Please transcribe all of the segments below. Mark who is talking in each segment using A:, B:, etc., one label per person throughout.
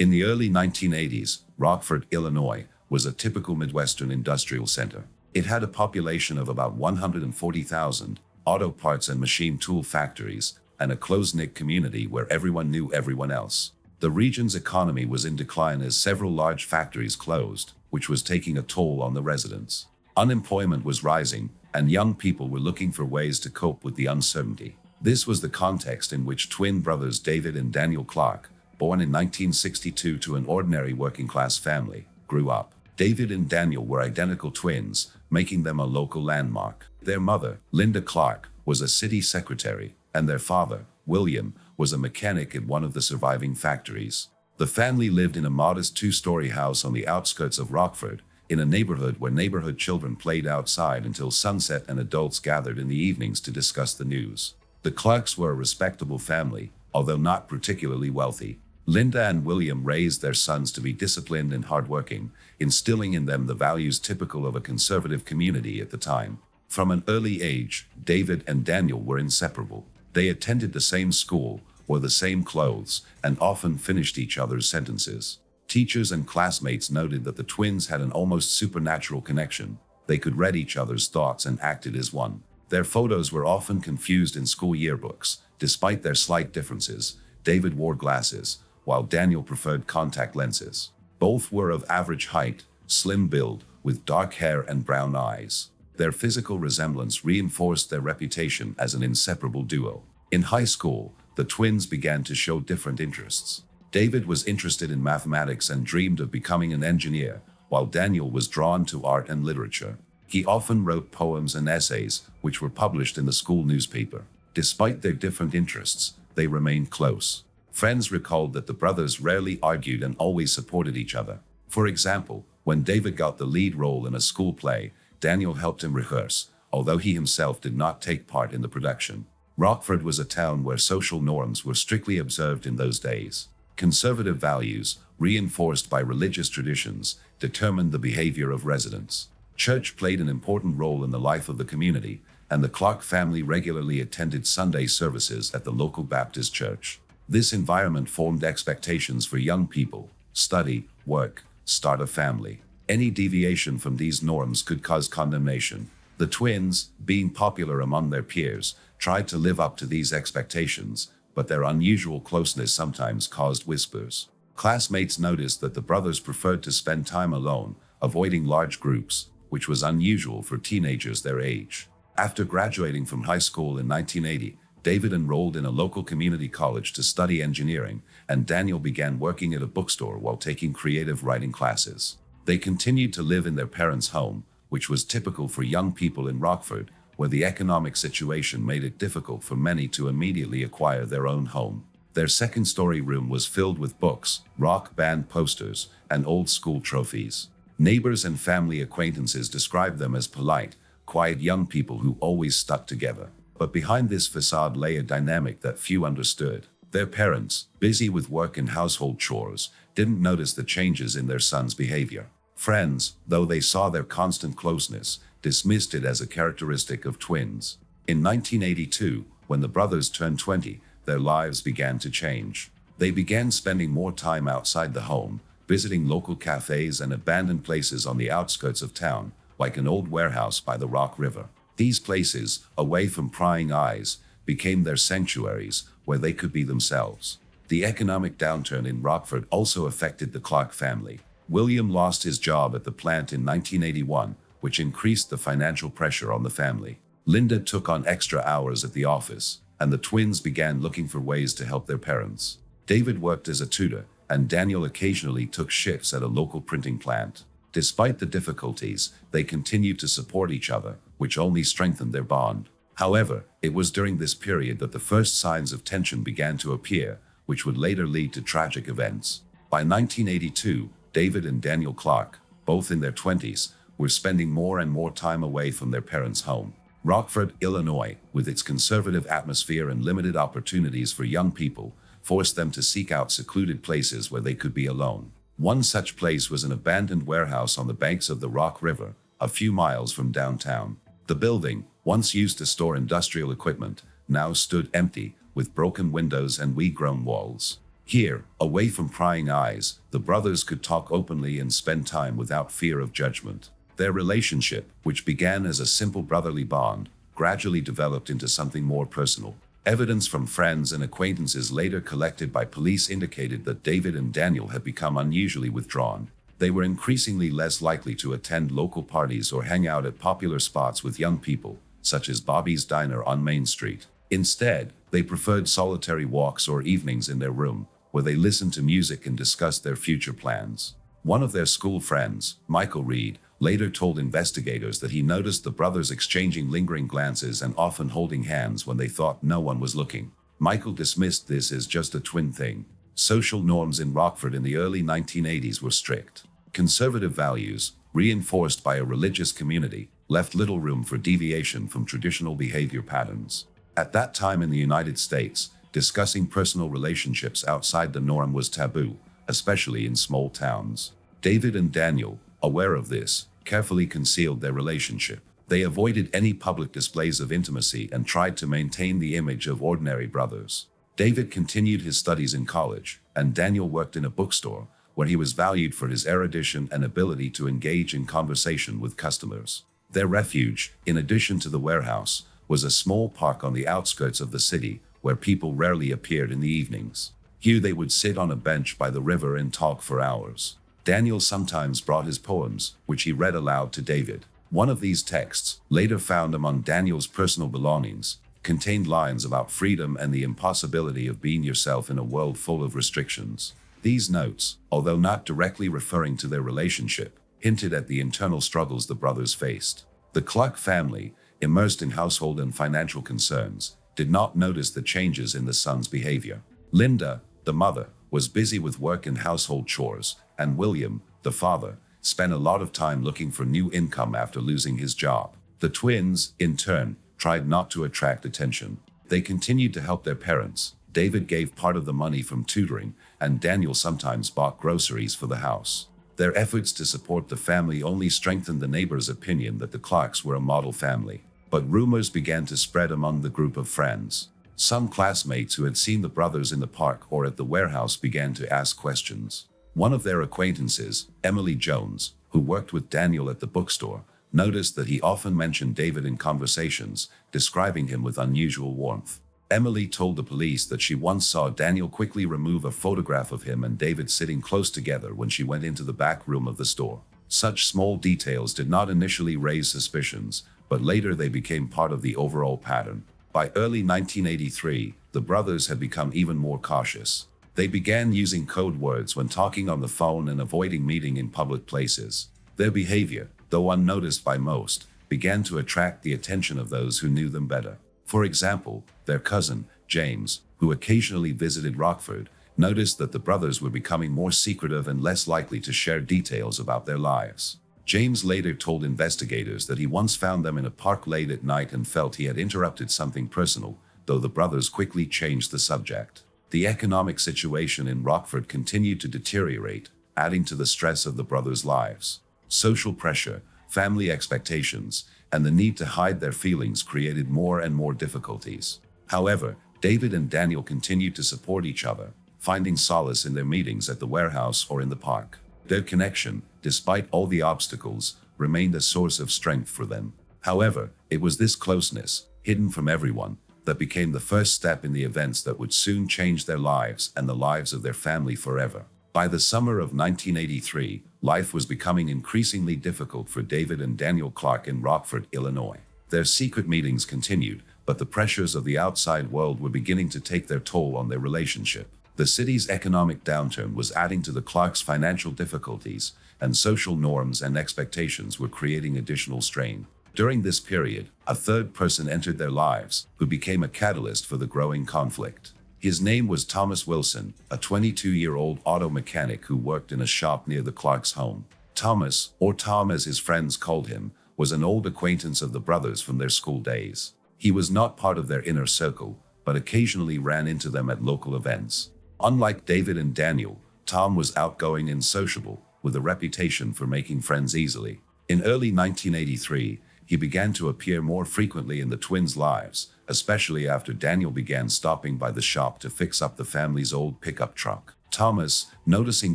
A: In the early 1980s, Rockford, Illinois, was a typical Midwestern industrial center. It had a population of about 140,000, auto parts and machine tool factories, and a close-knit community where everyone knew everyone else. The region's economy was in decline as several large factories closed, which was taking a toll on the residents. Unemployment was rising, and young people were looking for ways to cope with the uncertainty. This was the context in which twin brothers David and Daniel Clark, born in 1962 to an ordinary working-class family, grew up. David and Daniel were identical twins, making them a local landmark. Their mother, Linda Clark, was a city secretary, and their father, William, was a mechanic at one of the surviving factories. The family lived in a modest two-story house on the outskirts of Rockford, in a neighborhood where neighborhood children played outside until sunset and adults gathered in the evenings to discuss the news. The Clarks were a respectable family, although not particularly wealthy. Linda and William raised their sons to be disciplined and hardworking, instilling in them the values typical of a conservative community at the time. From an early age, David and Daniel were inseparable. They attended the same school, wore the same clothes, and often finished each other's sentences. Teachers and classmates noted that the twins had an almost supernatural connection. They could read each other's thoughts and acted as one. Their photos were often confused in school yearbooks. Despite their slight differences, David wore glasses, while Daniel preferred contact lenses. Both were of average height, slim build, with dark hair and brown eyes. Their physical resemblance reinforced their reputation as an inseparable duo. In high school, the twins began to show different interests. David was interested in mathematics and dreamed of becoming an engineer, while Daniel was drawn to art and literature. He often wrote poems and essays, which were published in the school newspaper. Despite their different interests, they remained close. Friends recalled that the brothers rarely argued and always supported each other. For example, when David got the lead role in a school play, Daniel helped him rehearse, although he himself did not take part in the production. Rockford was a town where social norms were strictly observed in those days. Conservative values, reinforced by religious traditions, determined the behavior of residents. Church played an important role in the life of the community, and the Clark family regularly attended Sunday services at the local Baptist church. This environment formed expectations for young people: study, work, start a family. Any deviation from these norms could cause condemnation. The twins, being popular among their peers, tried to live up to these expectations, but their unusual closeness sometimes caused whispers. Classmates noticed that the brothers preferred to spend time alone, avoiding large groups, which was unusual for teenagers their age. After graduating from high school in 1980, David enrolled in a local community college to study engineering, and Daniel began working at a bookstore while taking creative writing classes. They continued to live in their parents' home, which was typical for young people in Rockford, where the economic situation made it difficult for many to immediately acquire their own home. Their second-story room was filled with books, rock band posters, and old school trophies. Neighbors and family acquaintances described them as polite, quiet young people who always stuck together. But behind this facade lay a dynamic that few understood. Their parents, busy with work and household chores, didn't notice the changes in their son's behavior. Friends, though they saw their constant closeness, dismissed it as a characteristic of twins. In 1982, when the brothers turned 20, their lives began to change. They began spending more time outside the home, visiting local cafes and abandoned places on the outskirts of town, like an old warehouse by the Rock River. These places, away from prying eyes, became their sanctuaries where they could be themselves. The economic downturn in Rockford also affected the Clark family. William lost his job at the plant in 1981, which increased the financial pressure on the family. Linda took on extra hours at the office, and the twins began looking for ways to help their parents. David worked as a tutor, and Daniel occasionally took shifts at a local printing plant. Despite the difficulties, they continued to support each other, which only strengthened their bond. However, it was during this period that the first signs of tension began to appear, which would later lead to tragic events. By 1982, David and Daniel Clark, both in their 20s, were spending more and more time away from their parents' home. Rockford, Illinois, with its conservative atmosphere and limited opportunities for young people, forced them to seek out secluded places where they could be alone. One such place was an abandoned warehouse on the banks of the Rock River, a few miles from downtown. The building, once used to store industrial equipment, now stood empty, with broken windows and weed-grown walls. Here, away from prying eyes, the brothers could talk openly and spend time without fear of judgment. Their relationship, which began as a simple brotherly bond, gradually developed into something more personal. Evidence from friends and acquaintances later collected by police indicated that David and Daniel had become unusually withdrawn. They were increasingly less likely to attend local parties or hang out at popular spots with young people, such as Bobby's Diner on Main Street. Instead, they preferred solitary walks or evenings in their room, where they listened to music and discussed their future plans. One of their school friends, Michael Reed, later told investigators that he noticed the brothers exchanging lingering glances and often holding hands when they thought no one was looking. Michael dismissed this as just a twin thing. Social norms in Rockford in the early 1980s were strict. Conservative values, reinforced by a religious community, left little room for deviation from traditional behavior patterns. At that time in the United States, discussing personal relationships outside the norm was taboo, especially in small towns. David and Daniel, aware of this, carefully concealed their relationship. They avoided any public displays of intimacy and tried to maintain the image of ordinary brothers. David continued his studies in college, and Daniel worked in a bookstore, where he was valued for his erudition and ability to engage in conversation with customers. Their refuge, in addition to the warehouse, was a small park on the outskirts of the city, where people rarely appeared in the evenings. Here they would sit on a bench by the river and talk for hours. Daniel sometimes brought his poems, which he read aloud to David. One of these texts, later found among Daniel's personal belongings, contained lines about freedom and the impossibility of being yourself in a world full of restrictions. These notes, although not directly referring to their relationship, hinted at the internal struggles the brothers faced. The Clark family, immersed in household and financial concerns, did not notice the changes in the son's behavior. Linda, the mother, was busy with work and household chores, and William, the father, spent a lot of time looking for new income after losing his job. The twins, in turn, tried not to attract attention. They continued to help their parents. David gave part of the money from tutoring, and Daniel sometimes bought groceries for the house. Their efforts to support the family only strengthened the neighbors' opinion that the Clarks were a model family. But rumors began to spread among the group of friends. Some classmates who had seen the brothers in the park or at the warehouse began to ask questions. One of their acquaintances, Emily Jones, who worked with Daniel at the bookstore, noticed that he often mentioned David in conversations, describing him with unusual warmth. Emily told the police that she once saw Daniel quickly remove a photograph of him and David sitting close together when she went into the back room of the store. Such small details did not initially raise suspicions, but later they became part of the overall pattern. By early 1983, the brothers had become even more cautious. They began using code words when talking on the phone and avoiding meeting in public places. Their behavior, though unnoticed by most, began to attract the attention of those who knew them better. For example, their cousin, James, who occasionally visited Rockford, noticed that the brothers were becoming more secretive and less likely to share details about their lives. James later told investigators that he once found them in a park late at night and felt he had interrupted something personal, though the brothers quickly changed the subject. The economic situation in Rockford continued to deteriorate, adding to the stress of the brothers' lives. Social pressure, family expectations, and the need to hide their feelings created more and more difficulties. However, David and Daniel continued to support each other, finding solace in their meetings at the warehouse or in the park. Their connection, despite all the obstacles, remained a source of strength for them. However, it was this closeness, hidden from everyone, that became the first step in the events that would soon change their lives and the lives of their family forever. By the summer of 1983, life was becoming increasingly difficult for David and Daniel Clark in Rockford, Illinois. Their secret meetings continued, but the pressures of the outside world were beginning to take their toll on their relationship. The city's economic downturn was adding to the Clarks' financial difficulties, and social norms and expectations were creating additional strain. During this period, a third person entered their lives, who became a catalyst for the growing conflict. His name was Thomas Wilson, a 22-year-old auto mechanic who worked in a shop near the Clarks' home. Thomas, or Tom as his friends called him, was an old acquaintance of the brothers from their school days. He was not part of their inner circle, but occasionally ran into them at local events. Unlike David and Daniel, Tom was outgoing and sociable, with a reputation for making friends easily. In early 1983, he began to appear more frequently in the twins' lives, especially after Daniel began stopping by the shop to fix up the family's old pickup truck. Thomas, noticing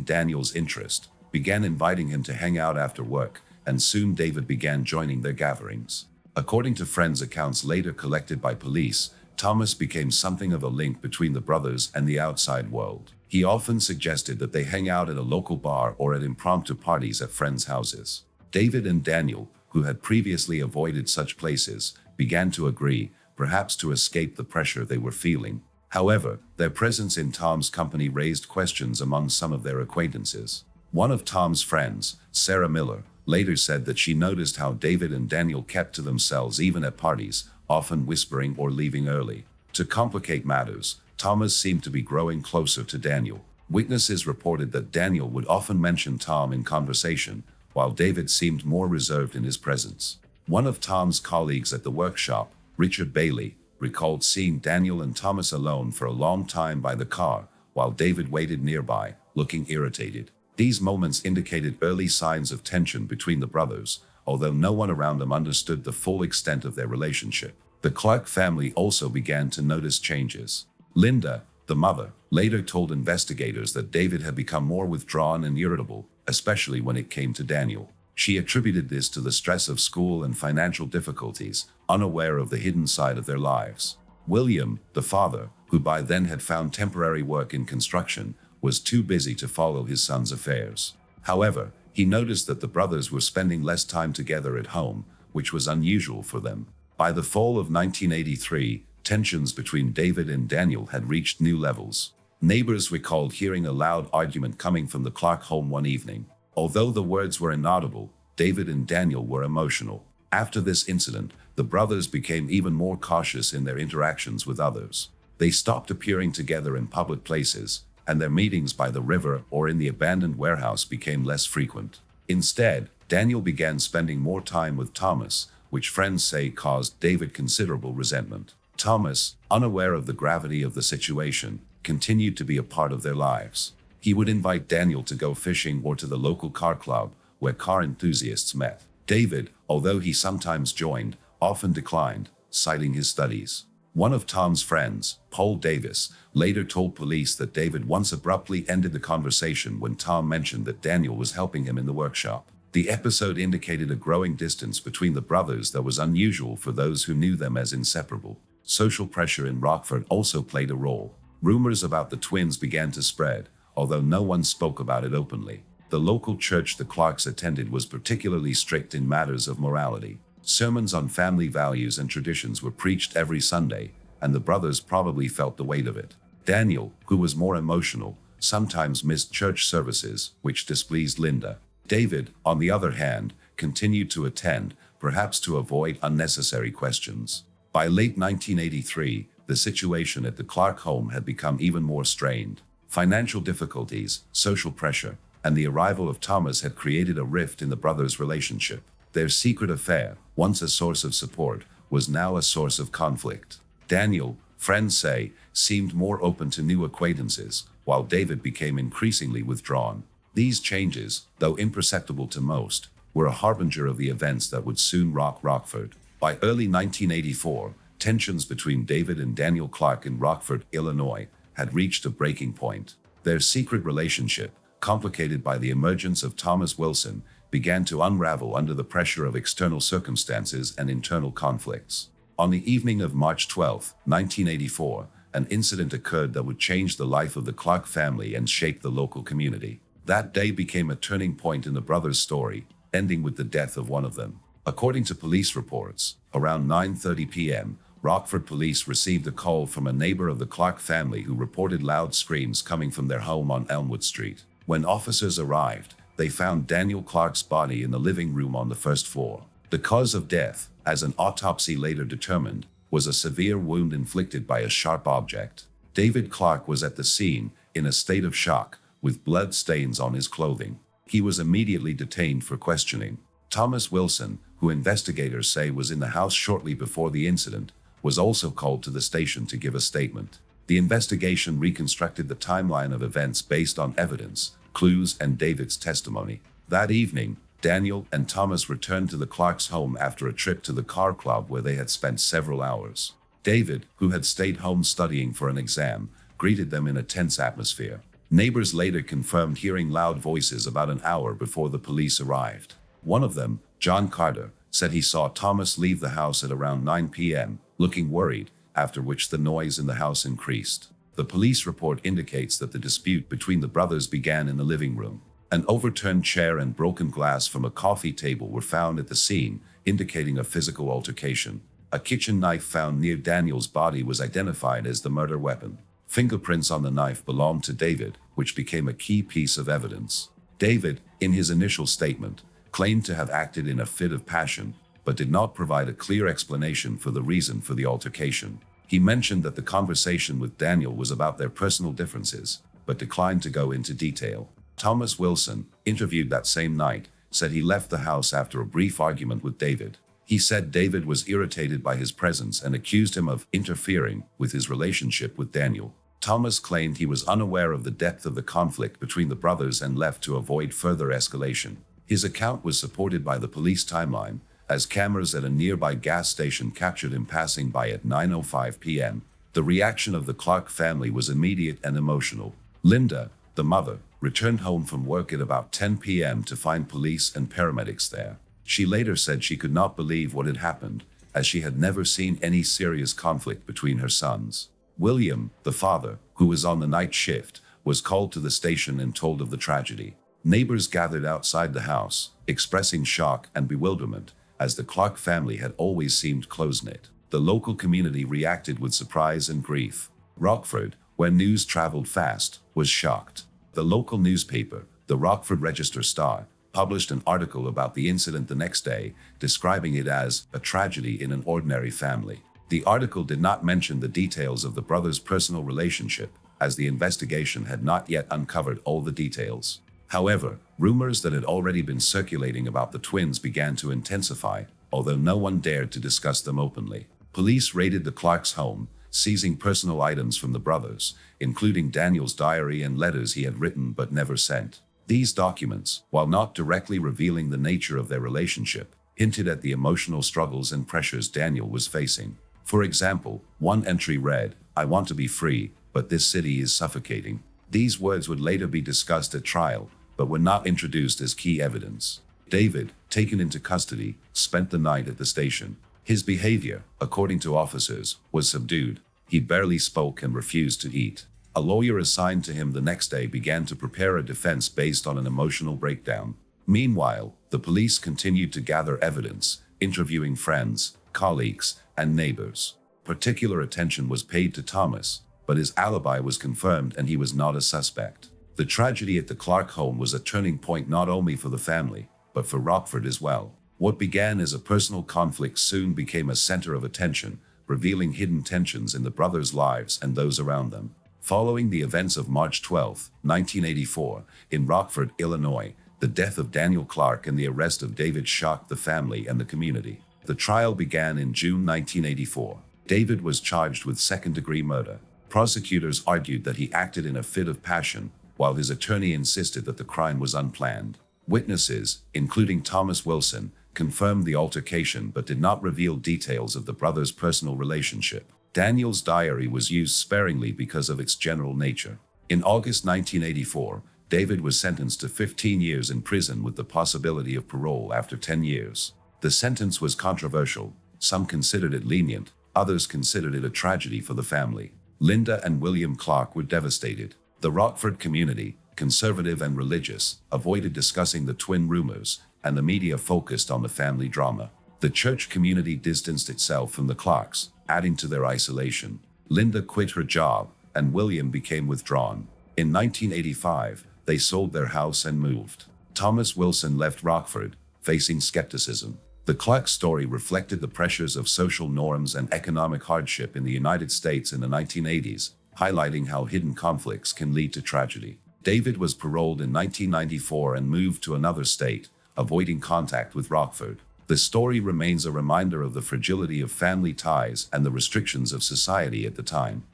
A: Daniel's interest, began inviting him to hang out after work, and soon David began joining their gatherings. According to friends' accounts later collected by police, Thomas became something of a link between the brothers and the outside world. He often suggested that they hang out at a local bar or at impromptu parties at friends' houses. David and Daniel, who had previously avoided such places, began to agree, perhaps to escape the pressure they were feeling. However, their presence in Tom's company raised questions among some of their acquaintances. One of Tom's friends, Sarah Miller, later said that she noticed how David and Daniel kept to themselves even at parties, often whispering or leaving early. To complicate matters, Thomas seemed to be growing closer to Daniel. Witnesses reported that Daniel would often mention Tom in conversation, while David seemed more reserved in his presence. One of Tom's colleagues at the workshop, Richard Bailey, recalled seeing Daniel and Thomas alone for a long time by the car, while David waited nearby, looking irritated. These moments indicated early signs of tension between the brothers, although no one around them understood the full extent of their relationship. The Clark family also began to notice changes. Linda, the mother, later told investigators that David had become more withdrawn and irritable, especially when it came to Daniel. She attributed this to the stress of school and financial difficulties, unaware of the hidden side of their lives. William, the father, who by then had found temporary work in construction, was too busy to follow his son's affairs. However, he noticed that the brothers were spending less time together at home, which was unusual for them. By the fall of 1983, tensions between David and Daniel had reached new levels. Neighbors recalled hearing a loud argument coming from the Clark home one evening. Although the words were inaudible, David and Daniel were emotional. After this incident, the brothers became even more cautious in their interactions with others. They stopped appearing together in public places, and their meetings by the river or in the abandoned warehouse became less frequent. Instead, Daniel began spending more time with Thomas, which friends say caused David considerable resentment. Thomas, unaware of the gravity of the situation, continued to be a part of their lives. He would invite Daniel to go fishing or to the local car club, where car enthusiasts met. David, although he sometimes joined, often declined, citing his studies. One of Tom's friends, Paul Davis, later told police that David once abruptly ended the conversation when Tom mentioned that Daniel was helping him in the workshop. The episode indicated a growing distance between the brothers that was unusual for those who knew them as inseparable. Social pressure in Rockford also played a role. Rumors about the twins began to spread, although no one spoke about it openly. The local church the Clarks attended was particularly strict in matters of morality. Sermons on family values and traditions were preached every Sunday, and the brothers probably felt the weight of it. Daniel, who was more emotional, sometimes missed church services, which displeased Linda. David, on the other hand, continued to attend, perhaps to avoid unnecessary questions. By late 1983, the situation at the Clark home had become even more strained. Financial difficulties, social pressure, and the arrival of Thomas had created a rift in the brothers' relationship. Their secret affair, once a source of support, was now a source of conflict. Daniel, friends say, seemed more open to new acquaintances, while David became increasingly withdrawn. These changes, though imperceptible to most, were a harbinger of the events that would soon rock Rockford. By early 1984, tensions between David and Daniel Clark in Rockford, Illinois, had reached a breaking point. Their secret relationship, complicated by the emergence of Thomas Wilson, began to unravel under the pressure of external circumstances and internal conflicts. On the evening of March 12, 1984, an incident occurred that would change the life of the Clark family and shake the local community. That day became a turning point in the brothers' story, ending with the death of one of them. According to police reports, around 9:30 p.m., Rockford police received a call from a neighbor of the Clark family who reported loud screams coming from their home on Elmwood Street. When officers arrived, they found Daniel Clark's body in the living room on the first floor. The cause of death, as an autopsy later determined, was a severe wound inflicted by a sharp object. David Clark was at the scene, in a state of shock, with blood stains on his clothing. He was immediately detained for questioning. Thomas Wilson, who investigators say was in the house shortly before the incident, was also called to the station to give a statement. The investigation reconstructed the timeline of events based on evidence, clues, and David's testimony. That evening, Daniel and Thomas returned to the Clarks' home after a trip to the car club where they had spent several hours. David, who had stayed home studying for an exam, greeted them in a tense atmosphere. Neighbors later confirmed hearing loud voices about an hour before the police arrived. One of them, John Carter, said he saw Thomas leave the house at around 9 p.m., looking worried, after which the noise in the house increased. The police report indicates that the dispute between the brothers began in the living room. An overturned chair and broken glass from a coffee table were found at the scene, indicating a physical altercation. A kitchen knife found near Daniel's body was identified as the murder weapon. Fingerprints on the knife belonged to David, which became a key piece of evidence. David, in his initial statement, claimed to have acted in a fit of passion, but did not provide a clear explanation for the reason for the altercation. He mentioned that the conversation with Daniel was about their personal differences, but declined to go into detail. Thomas Wilson, interviewed that same night, said he left the house after a brief argument with David. He said David was irritated by his presence and accused him of interfering with his relationship with Daniel. Thomas claimed he was unaware of the depth of the conflict between the brothers and left to avoid further escalation. His account was supported by the police timeline, as cameras at a nearby gas station captured him passing by at 9:05 p.m. The reaction of the Clark family was immediate and emotional. Linda, the mother, returned home from work at about 10 p.m. to find police and paramedics there. She later said she could not believe what had happened, as she had never seen any serious conflict between her sons. William, the father, who was on the night shift, was called to the station and told of the tragedy. Neighbors gathered outside the house, expressing shock and bewilderment, as the Clark family had always seemed close-knit. The local community reacted with surprise and grief. Rockford, where news traveled fast, was shocked. The local newspaper, the Rockford Register-Star, published an article about the incident the next day, describing it as a tragedy in an ordinary family. The article did not mention the details of the brothers' personal relationship, as the investigation had not yet uncovered all the details. However, rumors that had already been circulating about the twins began to intensify, although no one dared to discuss them openly. Police raided the Clarks' home, seizing personal items from the brothers, including Daniel's diary and letters he had written but never sent. These documents, while not directly revealing the nature of their relationship, hinted at the emotional struggles and pressures Daniel was facing. For example, one entry read, "I want to be free, but this city is suffocating." These words would later be discussed at trial, but were not introduced as key evidence. David, taken into custody, spent the night at the station. His behavior, according to officers, was subdued. He barely spoke and refused to eat. A lawyer assigned to him the next day began to prepare a defense based on an emotional breakdown. Meanwhile, the police continued to gather evidence, interviewing friends, colleagues, and neighbors. Particular attention was paid to Thomas, but his alibi was confirmed and he was not a suspect. The tragedy at the Clark home was a turning point not only for the family, but for Rockford as well. What began as a personal conflict soon became a center of attention, revealing hidden tensions in the brothers' lives and those around them. Following the events of March 12, 1984, in Rockford, Illinois, the death of Daniel Clark and the arrest of David shocked the family and the community. The trial began in June 1984. David was charged with second-degree murder. Prosecutors argued that he acted in a fit of passion, while his attorney insisted that the crime was unplanned. Witnesses, including Thomas Wilson, confirmed the altercation but did not reveal details of the brothers' personal relationship. Daniel's diary was used sparingly because of its general nature. In August 1984, David was sentenced to 15 years in prison with the possibility of parole after 10 years. The sentence was controversial. Some considered it lenient, others considered it a tragedy for the family. Linda and William Clark were devastated. The Rockford community, conservative and religious, avoided discussing the twin rumors, and the media focused on the family drama. The church community distanced itself from the Clarks, adding to their isolation. Linda quit her job, and William became withdrawn. In 1985, they sold their house and moved. Thomas Wilson left Rockford, facing skepticism. The Clark story reflected the pressures of social norms and economic hardship in the United States in the 1980s, highlighting how hidden conflicts can lead to tragedy. David was paroled in 1994 and moved to another state, avoiding contact with Rockford. The story remains a reminder of the fragility of family ties and the restrictions of society at the time.